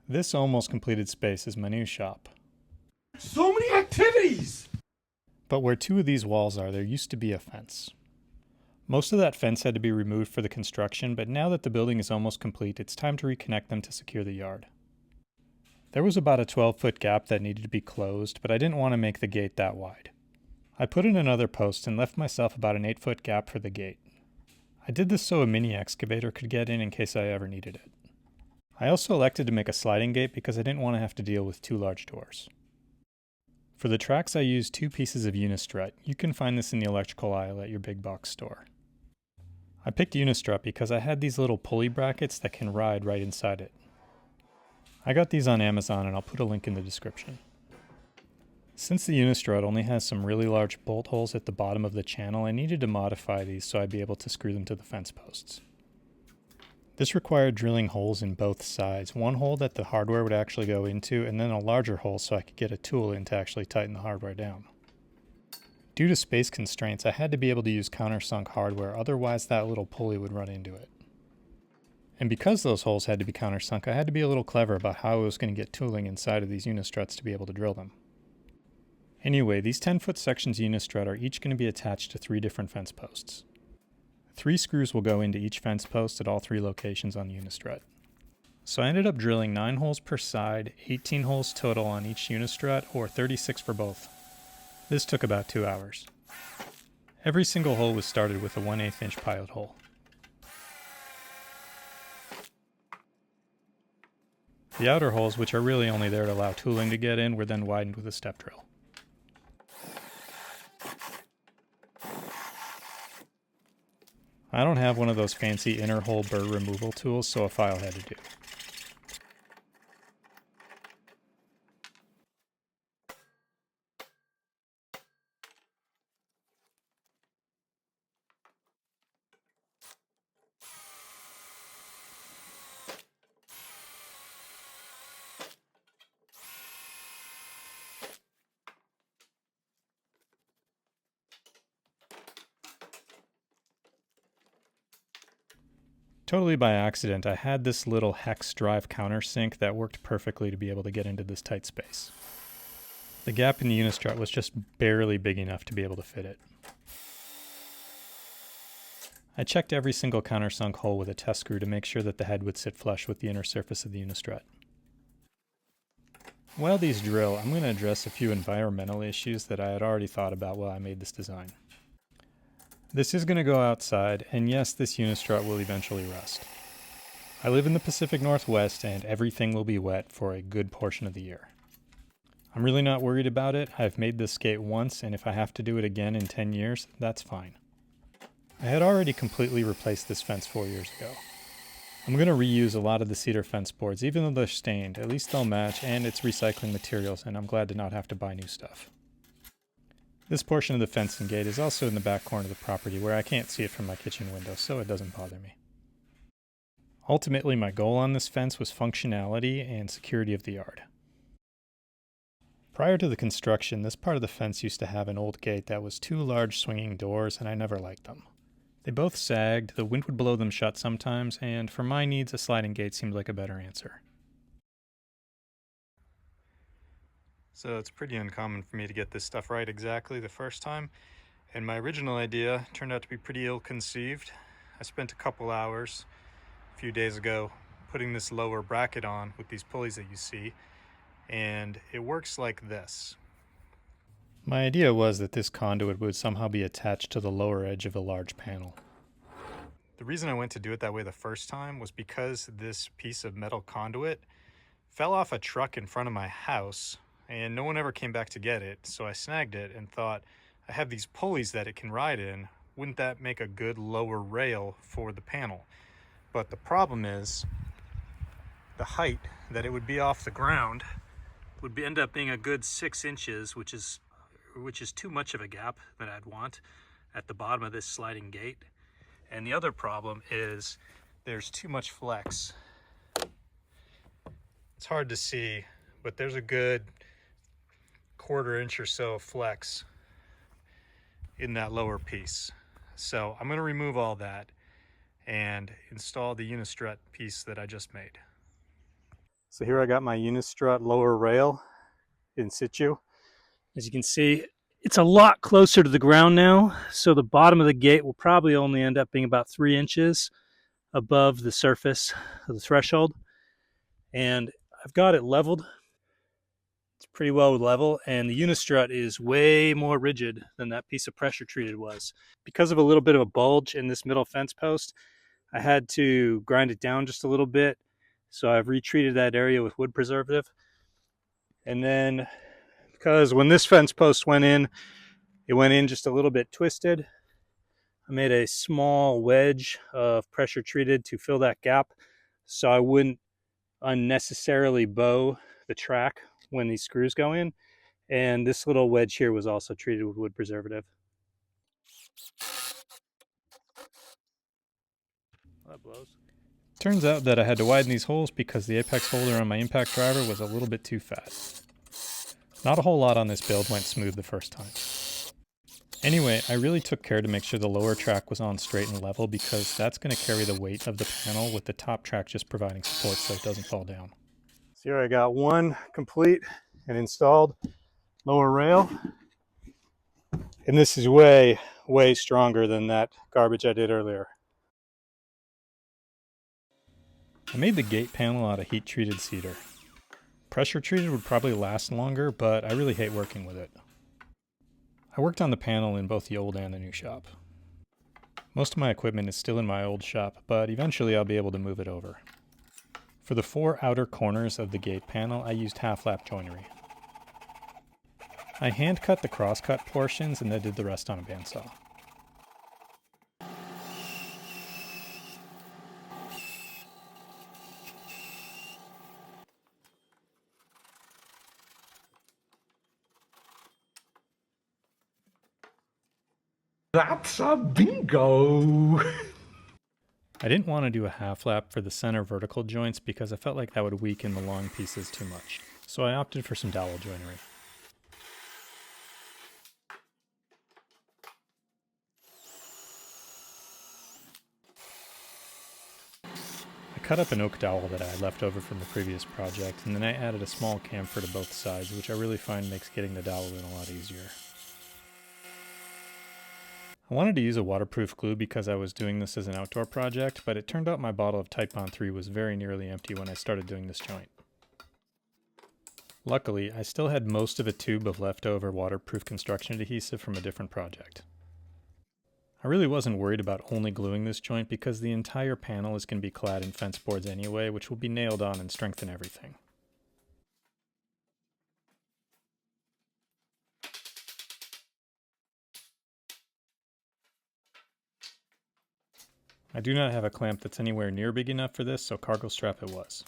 This almost completed space is my new shop. So many activities! But where two of these walls are, there used to be a fence. Most of that fence had to be removed for the construction, but now that the building is almost complete, it's time to reconnect them to secure the yard. There was about a 12-foot gap that needed to be closed, but I didn't want to make the gate that wide. I put in another post and left myself about an 8-foot gap for the gate. I did this so a mini excavator could get in case I ever needed it. I also elected to make a sliding gate because I didn't want to have to deal with two large doors. For the tracks I used 2 pieces of unistrut. You can find this in the electrical aisle at your big box store. I picked unistrut because I had these little pulley brackets that can ride right inside it. I got these on Amazon and I'll put a link in the description. Since the unistrut only has some really large bolt holes at the bottom of the channel, I needed to modify these so I'd be able to screw them to the fence posts. This required drilling holes in both sides, one hole that the hardware would actually go into and then a larger hole so I could get a tool in to actually tighten the hardware down. Due to space constraints, I had to be able to use countersunk hardware, otherwise that little pulley would run into it. And because those holes had to be countersunk, I had to be a little clever about how I was going to get tooling inside of these unistruts to be able to drill them. Anyway, these 10-foot sections of unistrut are each going to be attached to 3 different fence posts. 3 screws will go into each fence post at all 3 locations on the unistrut. So I ended up drilling 9 holes per side, 18 holes total on each unistrut, or 36 for both. This took about 2 hours. Every single hole was started with a 1/8 inch pilot hole. The outer holes, which are really only there to allow tooling to get in, were then widened with a step drill. I don't have one of those fancy inner hole burr removal tools, so a file had to do. Totally by accident, I had this little hex drive countersink that worked perfectly to be able to get into this tight space. The gap in the unistrut was just barely big enough to be able to fit it. I checked every single countersunk hole with a test screw to make sure that the head would sit flush with the inner surface of the unistrut. While these drill, I'm going to address a few environmental issues that I had already thought about while I made this design. This is going to go outside, and yes, this unistrut will eventually rust. I live in the Pacific Northwest, and everything will be wet for a good portion of the year. I'm really not worried about it. I've made this gate once, and if I have to do it again in 10 years, that's fine. I had already completely replaced this fence 4 years ago. I'm going to reuse a lot of the cedar fence boards, even though they're stained. At least they'll match, and it's recycling materials, and I'm glad to not have to buy new stuff. This portion of the fencing gate is also in the back corner of the property where I can't see it from my kitchen window, so it doesn't bother me. Ultimately, my goal on this fence was functionality and security of the yard. Prior to the construction, this part of the fence used to have an old gate that was 2 large swinging doors, and I never liked them. They both sagged, the wind would blow them shut sometimes, and for my needs, a sliding gate seemed like a better answer. So it's pretty uncommon for me to get this stuff right exactly the first time, and my original idea turned out to be pretty ill-conceived. I spent a couple hours a few days ago putting this lower bracket on with these pulleys that you see, and it works like this. My idea was that this conduit would somehow be attached to the lower edge of a large panel. The reason I went to do it that way the first time was because this piece of metal conduit fell off a truck in front of my house, and no one ever came back to get it, so I snagged it and thought, I have these pulleys that it can ride in, wouldn't that make a good lower rail for the panel? But the problem is, the height that it would be off the ground would end up being a good 6 inches, which is too much of a gap that I'd want at the bottom of this sliding gate. And the other problem is there's too much flex. It's hard to see, but there's a good 1/4 inch or so of flex in that lower piece. So I'm going to remove all that and install the unistrut piece that I just made. So here I got my unistrut lower rail in situ. As you can see, it's a lot closer to the ground now, so the bottom of the gate will probably only end up being about 3 inches above the surface of the threshold. And I've got it leveled. It's pretty well level, and the unistrut is way more rigid than that piece of pressure treated was. Because of a little bit of a bulge in this middle fence post, I had to grind it down just a little bit. So I've retreated that area with wood preservative. And then, because when this fence post went in, it went in just a little bit twisted, I made a small wedge of pressure treated to fill that gap so I wouldn't unnecessarily bow the track when these screws go in. And this little wedge here was also treated with wood preservative. That blows. Turns out that I had to widen these holes because the apex holder on my impact driver was a little bit too fat. Not a whole lot on this build went smooth the first time. Anyway, I really took care to make sure the lower track was on straight and level because that's going to carry the weight of the panel with the top track just providing support so it doesn't fall down. So here I got one complete and installed lower rail. And this is way, way stronger than that garbage I did earlier. I made the gate panel out of heat-treated cedar. Pressure treated would probably last longer, but I really hate working with it. I worked on the panel in both the old and the new shop. Most of my equipment is still in my old shop, but eventually I'll be able to move it over. For the 4 outer corners of the gate panel, I used half-lap joinery. I hand-cut the cross-cut portions and then did the rest on a bandsaw. That's a bingo! I didn't want to do a half lap for the center vertical joints because I felt like that would weaken the long pieces too much, so I opted for some dowel joinery. I cut up an oak dowel that I had left over from the previous project, and then I added a small chamfer to both sides, which I really find makes getting the dowel in a lot easier. I wanted to use a waterproof glue because I was doing this as an outdoor project, but it turned out my bottle of Tite Bond 3 was very nearly empty when I started doing this joint. Luckily, I still had most of a tube of leftover waterproof construction adhesive from a different project. I really wasn't worried about only gluing this joint because the entire panel is going to be clad in fence boards anyway, which will be nailed on and strengthen everything. I do not have a clamp that's anywhere near big enough for this, so cargo strap it was.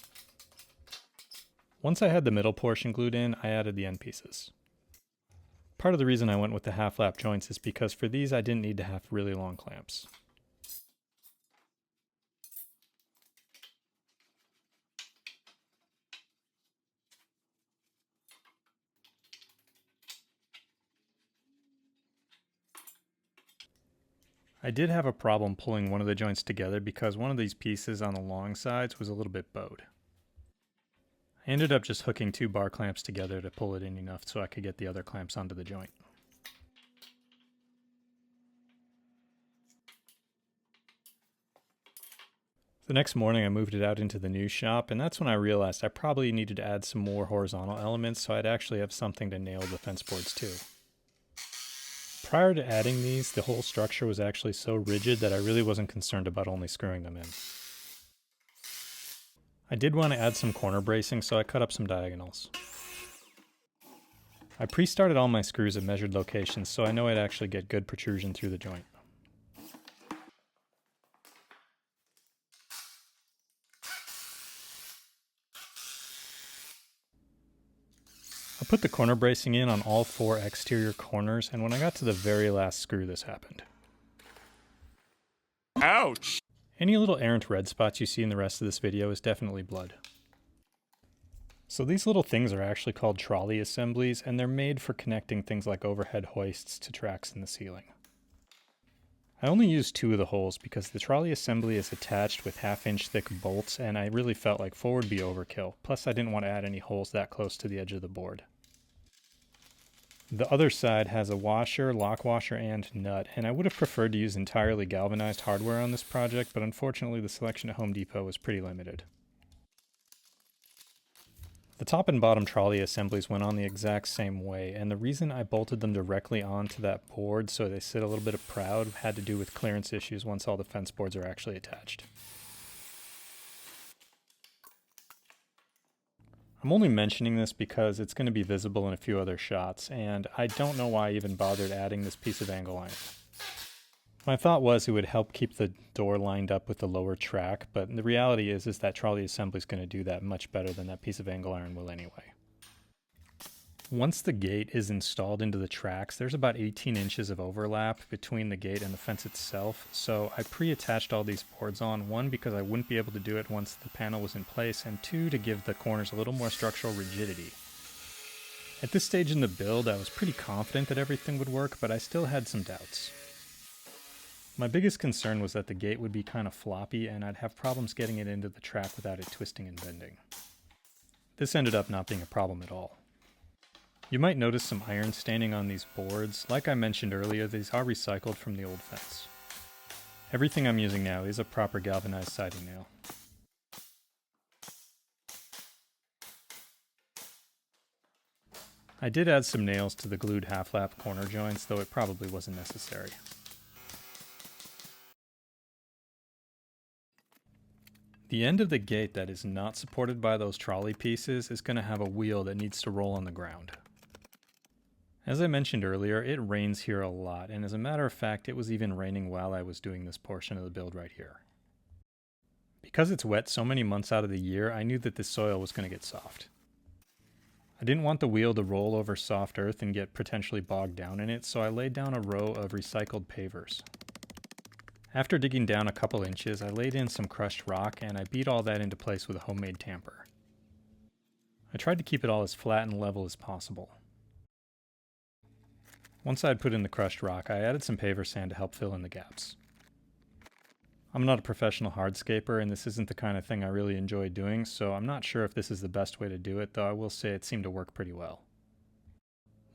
Once I had the middle portion glued in, I added the end pieces. Part of the reason I went with the half-lap joints is because for these I didn't need to have really long clamps. I did have a problem pulling one of the joints together because one of these pieces on the long sides was a little bit bowed. I ended up just hooking 2 bar clamps together to pull it in enough so I could get the other clamps onto the joint. The next morning I moved it out into the new shop, and that's when I realized I probably needed to add some more horizontal elements so I'd actually have something to nail the fence boards to. Prior to adding these, the whole structure was actually so rigid that I really wasn't concerned about only screwing them in. I did want to add some corner bracing, so I cut up some diagonals. I pre-started all my screws at measured locations, so I know I'd actually get good protrusion through the joint. I put the corner bracing in on all 4 exterior corners, and when I got to the very last screw, this happened. Ouch! Any little errant red spots you see in the rest of this video is definitely blood. So these little things are actually called trolley assemblies, and they're made for connecting things like overhead hoists to tracks in the ceiling. I only used 2 of the holes because the trolley assembly is attached with half-inch thick bolts, and I really felt like 4 would be overkill, plus I didn't want to add any holes that close to the edge of the board. The other side has a washer, lock washer, and nut, and I would have preferred to use entirely galvanized hardware on this project, but unfortunately the selection at Home Depot was pretty limited. The top and bottom trolley assemblies went on the exact same way, and the reason I bolted them directly onto that board so they sit a little bit proud had to do with clearance issues once all the fence boards are actually attached. I'm only mentioning this because it's going to be visible in a few other shots, and I don't know why I even bothered adding this piece of angle iron. My thought was it would help keep the door lined up with the lower track, but the reality is that trolley assembly is going to do that much better than that piece of angle iron will anyway. Once the gate is installed into the tracks, there's about 18 inches of overlap between the gate and the fence itself, so I pre-attached all these boards on, 1 because I wouldn't be able to do it once the panel was in place, and 2 to give the corners a little more structural rigidity. At this stage in the build, I was pretty confident that everything would work, but I still had some doubts. My biggest concern was that the gate would be kind of floppy and I'd have problems getting it into the track without it twisting and bending. This ended up not being a problem at all. You might notice some iron staining on these boards. Like I mentioned earlier, these are recycled from the old fence. Everything I'm using now is a proper galvanized siding nail. I did add some nails to the glued half-lap corner joints, though it probably wasn't necessary. The end of the gate that is not supported by those trolley pieces is going to have a wheel that needs to roll on the ground. As I mentioned earlier, it rains here a lot, and as a matter of fact, it was even raining while I was doing this portion of the build right here. Because it's wet so many months out of the year, I knew that the soil was going to get soft. I didn't want the wheel to roll over soft earth and get potentially bogged down in it, so I laid down a row of recycled pavers. After digging down a couple inches, I laid in some crushed rock and I beat all that into place with a homemade tamper. I tried to keep it all as flat and level as possible. Once I had put in the crushed rock, I added some paver sand to help fill in the gaps. I'm not a professional hardscaper and this isn't the kind of thing I really enjoy doing, so I'm not sure if this is the best way to do it, though I will say it seemed to work pretty well.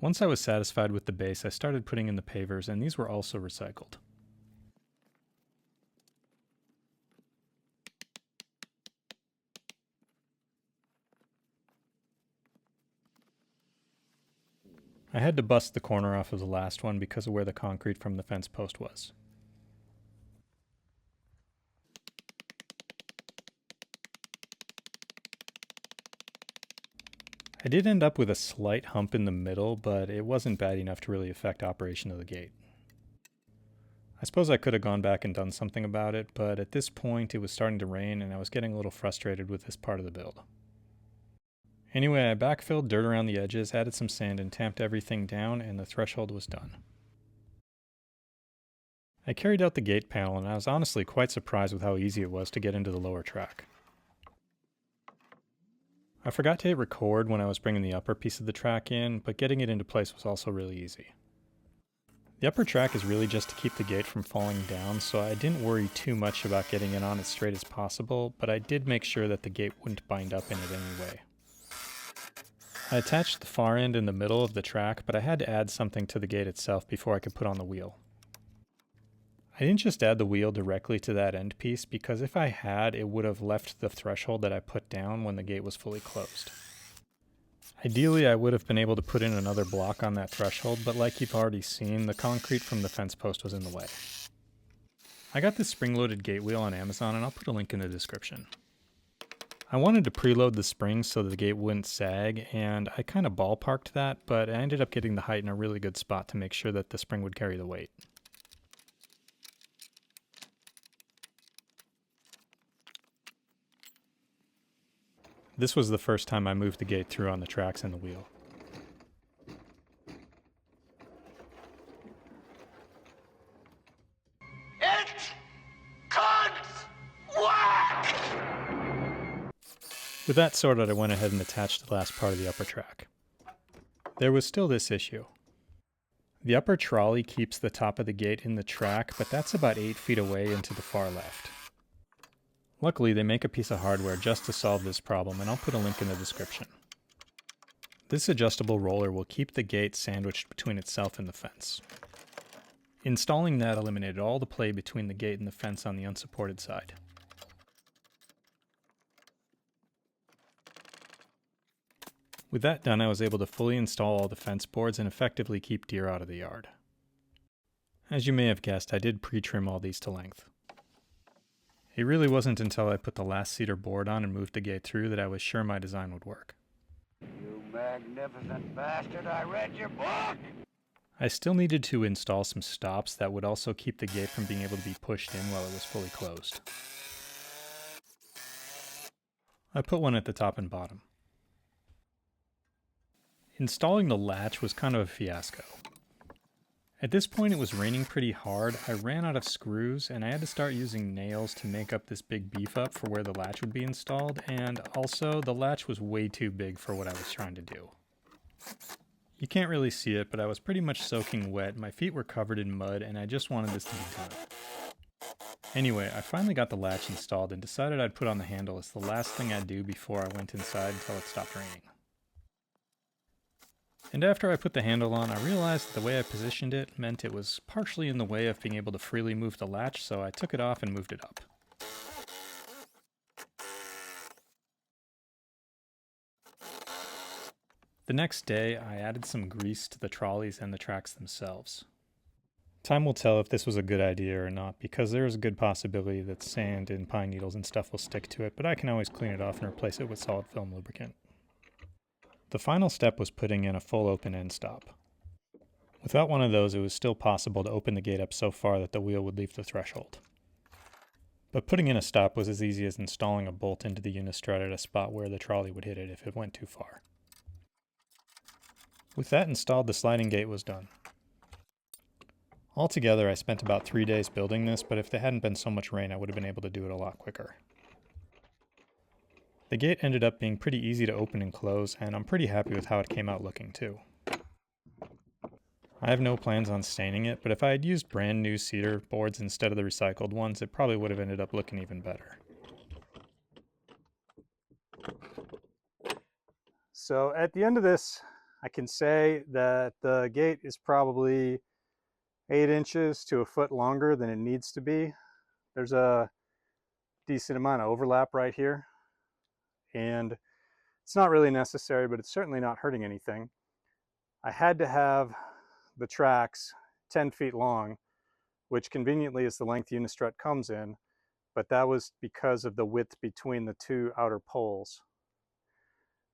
Once I was satisfied with the base, I started putting in the pavers, and these were also recycled. I had to bust the corner off of the last one because of where the concrete from the fence post was. I did end up with a slight hump in the middle, but it wasn't bad enough to really affect operation of the gate. I suppose I could have gone back and done something about it, but at this point it was starting to rain and I was getting a little frustrated with this part of the build. Anyway, I backfilled dirt around the edges, added some sand, and tamped everything down, and the threshold was done. I carried out the gate panel, and I was honestly quite surprised with how easy it was to get into the lower track. I forgot to hit record when I was bringing the upper piece of the track in, but getting it into place was also really easy. The upper track is really just to keep the gate from falling down, so I didn't worry too much about getting it on as straight as possible, but I did make sure that the gate wouldn't bind up in it anyway. I attached the far end in the middle of the track, but I had to add something to the gate itself before I could put on the wheel. I didn't just add the wheel directly to that end piece, because if I had, it would have left the threshold that I put down when the gate was fully closed. Ideally, I would have been able to put in another block on that threshold, but like you've already seen, the concrete from the fence post was in the way. I got this spring-loaded gate wheel on Amazon, and I'll put a link in the description. I wanted to preload the springs so that the gate wouldn't sag, and I kind of ballparked that, but I ended up getting the height in a really good spot to make sure that the spring would carry the weight. This was the first time I moved the gate through on the tracks and the wheel. It can't work! With that sorted, I went ahead and attached the last part of the upper track. There was still this issue. The upper trolley keeps the top of the gate in the track, but that's about 8 feet away and to the far left. Luckily, they make a piece of hardware just to solve this problem, and I'll put a link in the description. This adjustable roller will keep the gate sandwiched between itself and the fence. Installing that eliminated all the play between the gate and the fence on the unsupported side. With that done, I was able to fully install all the fence boards and effectively keep deer out of the yard. As you may have guessed, I did pre-trim all these to length. It really wasn't until I put the last cedar board on and moved the gate through that I was sure my design would work. You magnificent bastard, I read your book! I still needed to install some stops that would also keep the gate from being able to be pushed in while it was fully closed. I put one at the top and bottom. Installing the latch was kind of a fiasco. At this point it was raining pretty hard, I ran out of screws, and I had to start using nails to make up this big beef up for where the latch would be installed, and also the latch was way too big for what I was trying to do. You can't really see it, but I was pretty much soaking wet, my feet were covered in mud, and I just wanted this to be done. Anyway, I finally got the latch installed and decided I'd put on the handle as the last thing I'd do before I went inside until it stopped raining. And after I put the handle on, I realized that the way I positioned it meant it was partially in the way of being able to freely move the latch, so I took it off and moved it up. The next day, I added some grease to the trolleys and the tracks themselves. Time will tell if this was a good idea or not, because there is a good possibility that sand and pine needles and stuff will stick to it, but I can always clean it off and replace it with solid film lubricant. The final step was putting in a full open end stop. Without one of those, it was still possible to open the gate up so far that the wheel would leave the threshold. But putting in a stop was as easy as installing a bolt into the unistrut at a spot where the trolley would hit it if it went too far. With that installed, the sliding gate was done. Altogether, I spent about 3 days building this, but if there hadn't been so much rain, I would have been able to do it a lot quicker. The gate ended up being pretty easy to open and close, and I'm pretty happy with how it came out looking too. I have no plans on staining it, but if I had used brand new cedar boards instead of the recycled ones, it probably would have ended up looking even better. So at the end of this, I can say that the gate is probably 8 inches to a foot longer than it needs to be. There's a decent amount of overlap right here, and it's not really necessary, but it's certainly not hurting anything. I had to have the tracks 10 feet long, which conveniently is the length unistrut comes in, but that was because of the width between the two outer poles.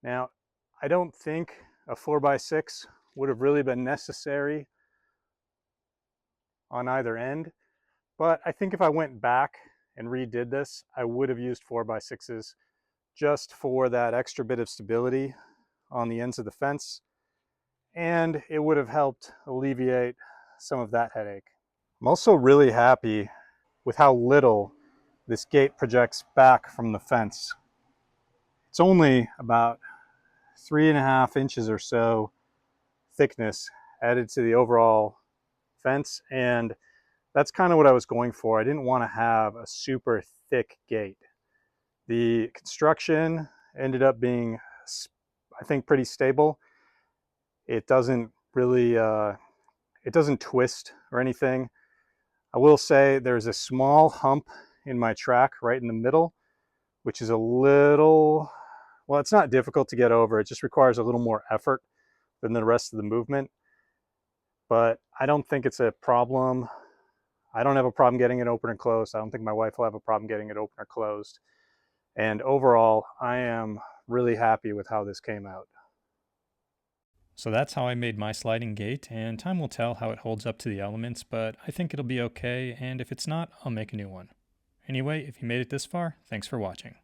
Now, I don't think a 4x6 would have really been necessary on either end, but I think if I went back and redid this, I would have used 4x6s just for that extra bit of stability on the ends of the fence, and it would have helped alleviate some of that headache. I'm also really happy with how little this gate projects back from the fence. It's only about 3.5 inches or so thickness added to the overall fence, and that's kind of what I was going for. I didn't want to have a super thick gate. The construction ended up being, I think, pretty stable. It doesn't really, it doesn't twist or anything. I will say there's a small hump in my track right in the middle, which is a little, well, it's not difficult to get over. It just requires a little more effort than the rest of the movement. But I don't think it's a problem. I don't have a problem getting it open or closed. I don't think my wife will have a problem getting it open or closed. And overall, I am really happy with how this came out. So that's how I made my sliding gate, and time will tell how it holds up to the elements, but I think it'll be okay, and if it's not, I'll make a new one. Anyway, if you made it this far, thanks for watching.